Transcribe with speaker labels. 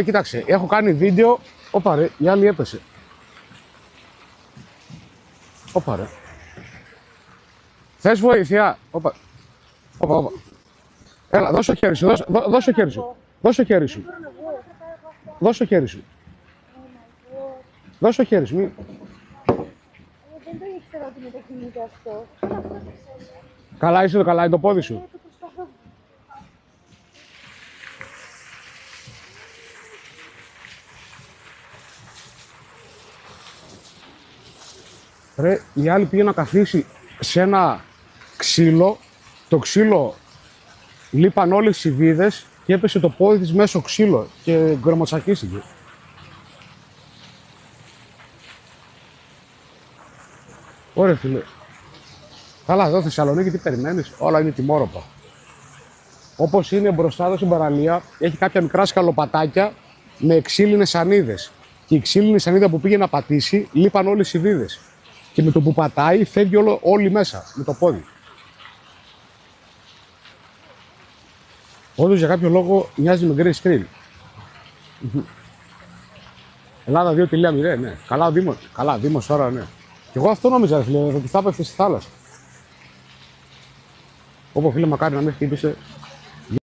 Speaker 1: Κοίταξε, έχω κάνει βίντεο. Όπα ρε, η άλλη έπεσε. Όπα ρε. Θες βοήθεια. Όπα. Έλα, δώσ' το χέρι σου, δώσ' το χέρι σου. Δώσ' το χέρι σου. Δώσ' το χέρι σου. Δώσ' το χέρι σου.
Speaker 2: Δεν το ήξερα ότι μετακινείται αυτό.
Speaker 1: Καλά είσαι, καλά είναι το πόδι σου. Ρε, η άλλη πήγε να καθίσει σε ένα ξύλο. Το ξύλο λείπαν όλες οι σιδίδες και έπεσε το πόδι της μέσω ξύλο και γκρεμοτσακίστηκε. Ωραία φίλε. Καλά, εδώ Θεσσαλονίκη τι περιμένεις, όλα είναι τιμόρροπα. Όπως είναι μπροστά εδώ στην παραλία, έχει κάποια μικρά σκαλοπατάκια με ξύλινες σανίδες. Και η ξύλινη σανίδα που πήγε να πατήσει, λείπαν όλες οι σιδίδες. Και με το που πατάει, φεύγει όλοι μέσα, με το πόδι. Όντως για κάποιο λόγο μοιάζει με grey screen. Ελλάδα 2.0, ναι. Καλά ο Δήμος. Καλά, Δήμος τώρα, ναι. Και εγώ αυτό νόμιζα, φίλε, ότι θα έπεφτε στη θάλασσα. Όπω φίλε, μακάρι να με χτύπησε.